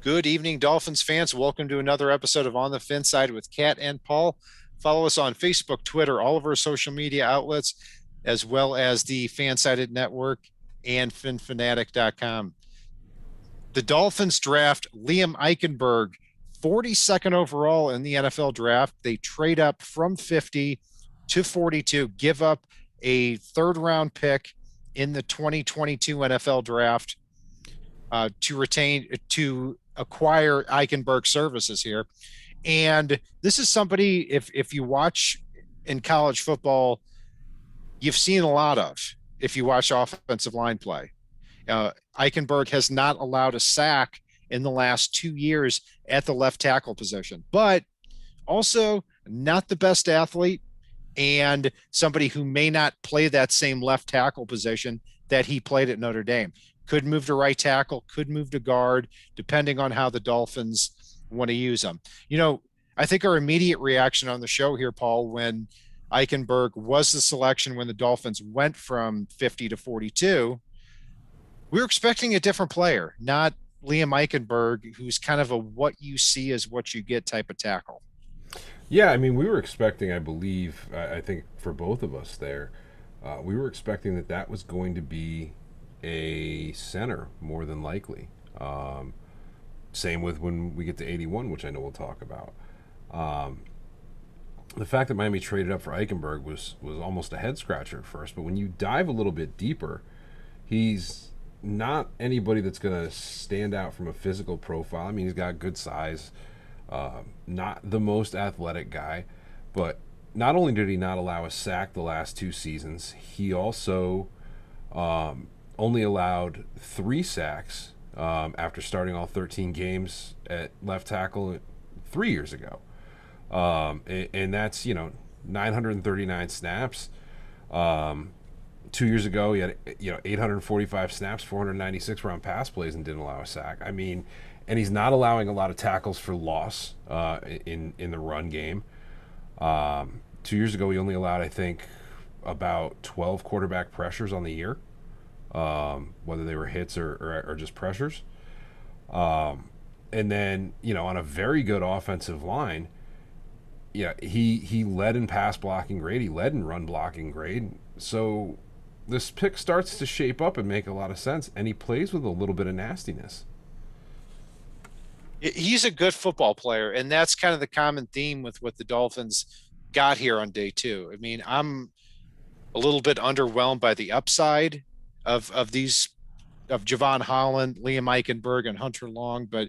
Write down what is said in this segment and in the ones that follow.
Good evening, Dolphins fans. Welcome to another episode of On the FinSide with Kat and Paul. Follow us on Facebook, Twitter, all of our social media outlets, as well as the Fansided Network and FinFanatic.com. The Dolphins draft Liam Eichenberg, 42nd overall in the NFL draft. They trade up from 50 to 42, give up a third round pick in the 2022 NFL draft to acquire Eichenberg services here. And this is somebody, if you watch in college football, you've seen a lot of if you watch offensive line play. Eichenberg has not allowed a sack in the last 2 years at the left tackle position, but also not the best athlete and somebody who may not play that same left tackle position that he played at Notre Dame. Could move to right tackle, could move to guard, depending on how the Dolphins want to use him. I think our immediate reaction on the show here, Paul, when Eichenberg was the selection when the Dolphins went from 50 to 42, we were expecting a different player, not Liam Eichenberg, who's kind of a what you see is what you get type of tackle. Yeah, I mean, we were expecting, I believe, I think for both of us there, we were expecting that was going to be a center more than likely. Same with when we get to 81, which I know we'll talk about. Um, the fact that Miami traded up for Eichenberg was almost a head scratcher at first, but when you dive a little bit deeper, he's not anybody that's going to stand out from a physical profile. I mean, he's got good size, not the most athletic guy, but not only did he not allow a sack the last 2 seasons, he also only allowed 3 sacks after starting all 13 games at left tackle 3 years ago. And that's, 939 snaps. 2 years ago, he had 845 snaps, 496 round pass plays, and didn't allow a sack. I mean, and he's not allowing a lot of tackles for loss in the run game. 2 years ago, he only allowed, I think, about 12 quarterback pressures on the year, whether they were hits or just pressures. And then, on a very good offensive line, yeah, he led in pass blocking grade. He led in run blocking grade. So this pick starts to shape up and make a lot of sense, and he plays with a little bit of nastiness. He's a good football player, and that's kind of the common theme with what the Dolphins got here on day two. I mean, I'm a little bit underwhelmed by the upside of these of Javon Holland, Liam Eichenberg, and Hunter Long, but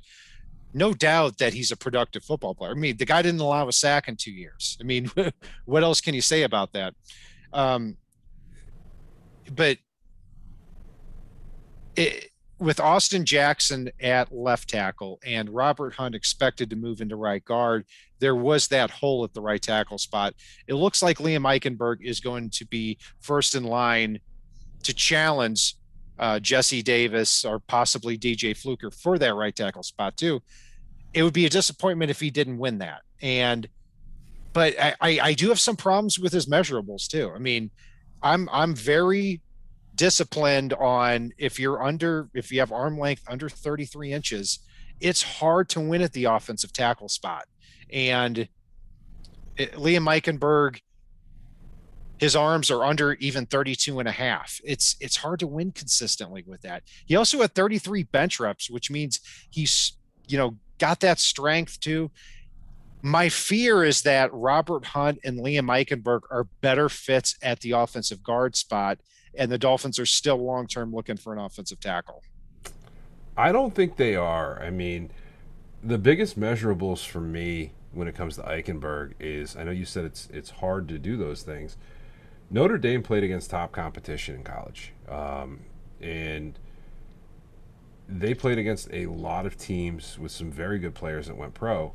no doubt that he's a productive football player. I mean, the guy didn't allow a sack in 2 years. I mean, what else can you say about that? Um, but it, with Austin Jackson at left tackle and Robert Hunt expected to move into right guard, there was that hole at the right tackle spot. It looks like Liam Eichenberg is going to be first in line to challenge Jesse Davis or possibly DJ Fluker for that right tackle spot too. It would be a disappointment if he didn't win that. But I do have some problems with his measurables too. I mean, I'm very disciplined on if you have arm length under 33 inches, it's hard to win at the offensive tackle spot. And Liam Eichenberg, his arms are under even 32 and a half. It's hard to win consistently with that. He also had 33 bench reps, which means he's, got that strength too. My fear is that Robert Hunt and Liam Eichenberg are better fits at the offensive guard spot, and the Dolphins are still long term looking for an offensive tackle. I don't think they are. I mean, the biggest measurables for me when it comes to Eichenberg is, I know you said it's hard to do those things. Notre Dame played against top competition in college, and they played against a lot of teams with some very good players that went pro.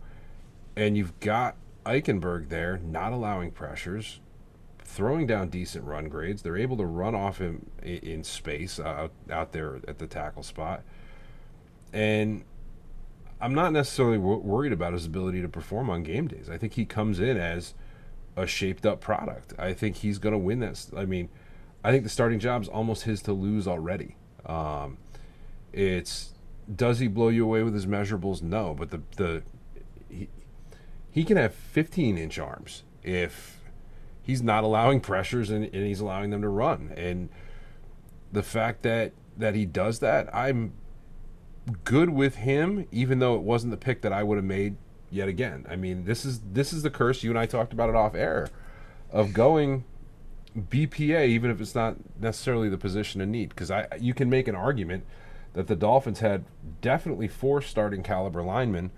And you've got Eichenberg there not allowing pressures, throwing down decent run grades. They're able to run off him in space out there at the tackle spot. And I'm not necessarily worried about his ability to perform on game days. I think he comes in as a shaped up product. I think he's going to win this. I mean, I think the starting job's almost his to lose already. It's Does he blow you away with his measurables? No, but he, he can have 15-inch arms if he's not allowing pressures and he's allowing them to run. And the fact that he does that, I'm good with him, even though it wasn't the pick that I would have made yet again. I mean, this is the curse. You and I talked about it off air of going BPA, even if it's not necessarily the position of need. Because you can make an argument that the Dolphins had definitely 4 starting caliber linemen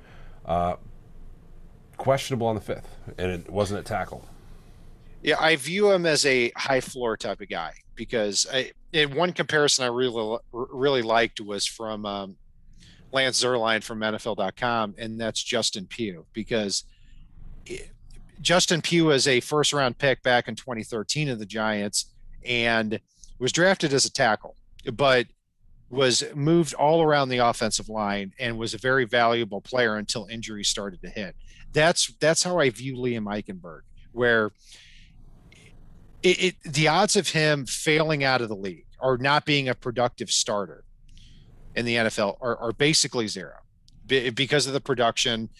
questionable on the 5th, and it wasn't at tackle. Yeah, I view him as a high floor type of guy because in one comparison I really liked was from Lance Zierlein from NFL.com, and that's Justin Pugh because Justin Pugh is a first round pick back in 2013 of the Giants and was drafted as a tackle, but was moved all around the offensive line and was a very valuable player until injuries started to hit. That's how I view Liam Eichenberg, where the odds of him failing out of the league or not being a productive starter in the NFL are basically zero because of the production,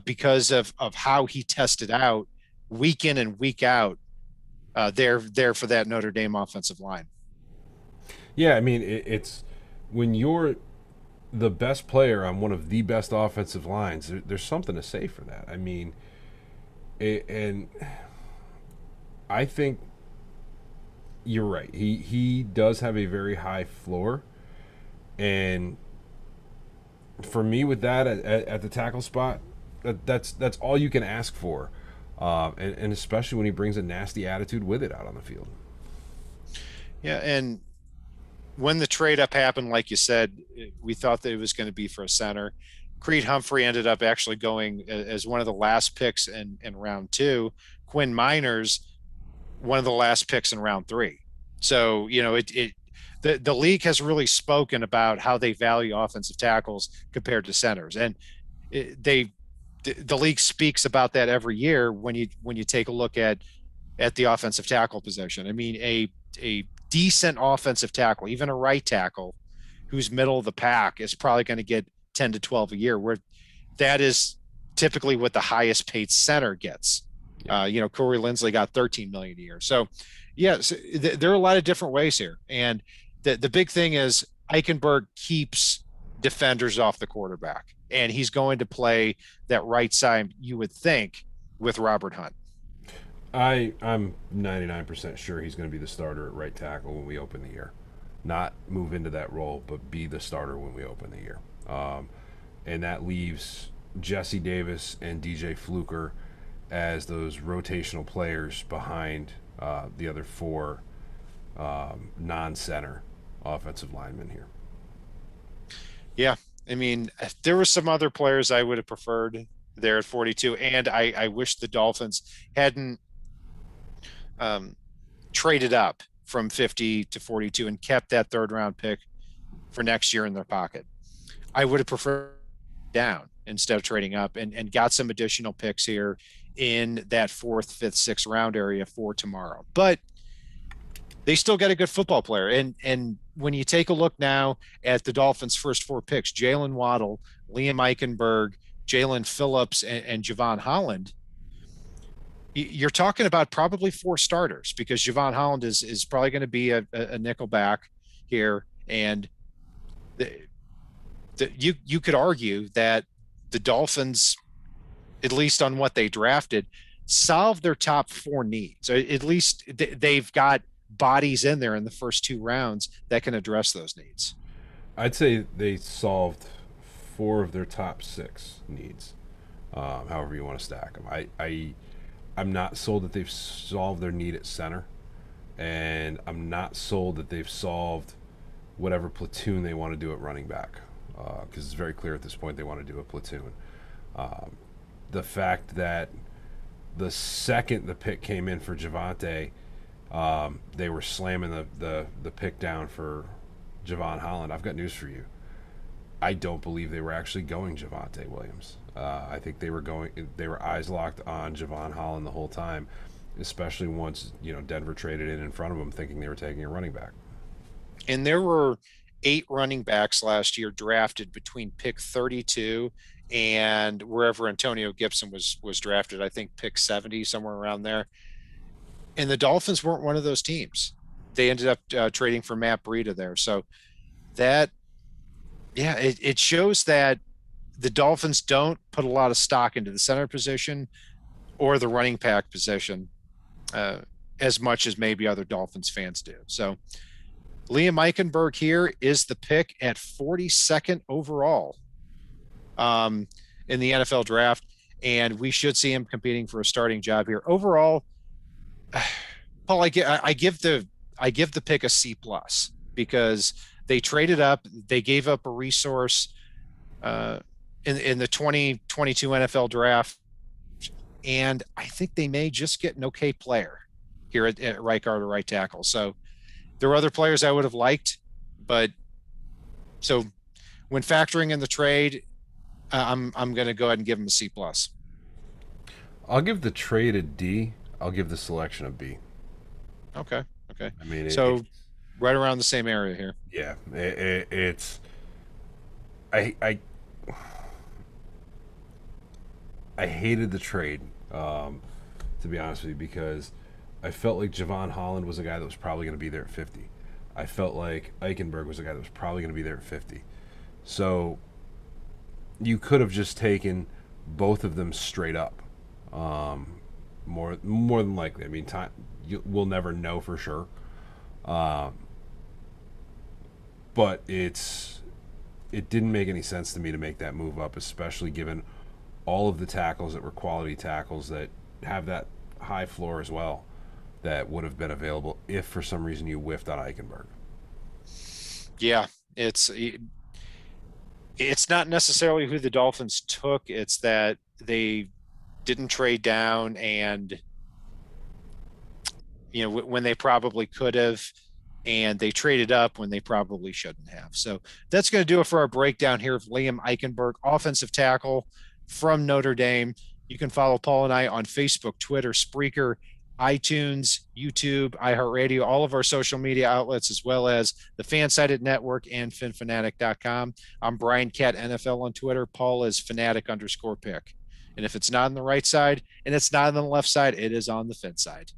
because of how he tested out week in and week out. There for that Notre Dame offensive line. Yeah, I mean, it's when you're the best player on one of the best offensive lines, there's something to say for that. I mean, and I think you're right. He does have a very high floor, and for me with that at the tackle spot, that's all you can ask for, and especially when he brings a nasty attitude with it out on the field. Yeah, and when the trade up happened, like you said, we thought that it was going to be for a center. Creed Humphrey ended up actually going as one of the last picks in round 2. Quinn Miners, one of the last picks in round 3. So, the league has really spoken about how they value offensive tackles compared to centers. And the league speaks about that every year when you take a look at the offensive tackle position. I mean, a decent offensive tackle, even a right tackle who's middle of the pack, is probably going to get 10 to 12 a year, where that is typically what the highest paid center gets. Corey Linsley got 13 million a year. So yes, there are a lot of different ways here. And the big thing is Eichenberg keeps defenders off the quarterback, and he's going to play that right side, you would think, with Robert Hunt. I'm 99% sure he's going to be the starter at right tackle when we open the year. Not move into that role, but be the starter when we open the year. And that leaves Jesse Davis and DJ Fluker as those rotational players behind the other 4 non-center offensive linemen here. Yeah, I mean, there were some other players I would have preferred there at 42, and I wish the Dolphins hadn't traded up from 50 to 42 and kept that 3rd round pick for next year in their pocket. I would have preferred down instead of trading up and got some additional picks here in that 4th, 5th, 6th round area for tomorrow. But they still got a good football player. And when you take a look now at the Dolphins' first 4 picks, Jalen Waddle, Liam Eichenberg, Jalen Phillips, and Javon Holland, you're talking about probably 4 starters, because Javon Holland is probably going to be a nickel back here. And you could argue that the Dolphins, at least on what they drafted, solved their top 4 needs. So at least they've got bodies in there in the first 2 rounds that can address those needs. I'd say they solved 4 of their top 6 needs, however you want to stack them. I'm not sold that they've solved their need at center, and I'm not sold that they've solved whatever platoon they want to do at running back, because it's very clear at this point they want to do a platoon. The fact that the second the pick came in for Javonte, they were slamming the pick down for Javon Holland. I've got news for you. I don't believe they were actually going Javonte Williams. I think they were eyes locked on Javon Holland the whole time, especially once Denver traded in front of them, thinking they were taking a running back. And there were 8 running backs last year drafted between pick 32 and wherever Antonio Gibson was drafted. I think pick 70, somewhere around there. And the Dolphins weren't one of those teams. They ended up trading for Matt Breida there. So that, yeah, it shows that the Dolphins don't put a lot of stock into the center position or the running back position uh, as much as maybe other Dolphins fans do. So Liam Eichenberg here is the pick at 42nd overall in the NFL draft, and we should see him competing for a starting job here. Overall, Paul, I give the pick a C plus because they traded up, they gave up a resource uh, in the 2022 NFL draft, and I think they may just get an okay player here at right guard or right tackle. So there were other players I would have liked, but so when factoring in the trade, I'm going to go ahead and give him a C plus. I'll give the trade a D. I'll give the selection a B. Okay, okay. I mean, So right around the same area here. yeah, it's I I hated the trade, to be honest with you, because I felt like Javon Holland was a guy that was probably going to be there at 50. I felt like Eichenberg was a guy that was probably going to be there at 50. So you could have just taken both of them straight up. More than likely. I mean, we'll never know for sure. But it didn't make any sense to me to make that move up, especially given all of the tackles that were quality tackles that have that high floor as well that would have been available if for some reason you whiffed on Eichenberg. Yeah, it's not necessarily who the Dolphins took. It's that they didn't trade down and when they probably could have, and they traded up when they probably shouldn't have. So that's going to do it for our breakdown here of Liam Eichenberg, offensive tackle from Notre Dame. You can follow Paul and I on Facebook, Twitter, Spreaker, iTunes, YouTube, iHeartRadio, all of our social media outlets, as well as the FanSide Network and FinFanatic.com. I'm Brian Cat NFL on Twitter. Paul is Fanatic_pick. And if it's not on the right side and it's not on the left side, it is on the fin side.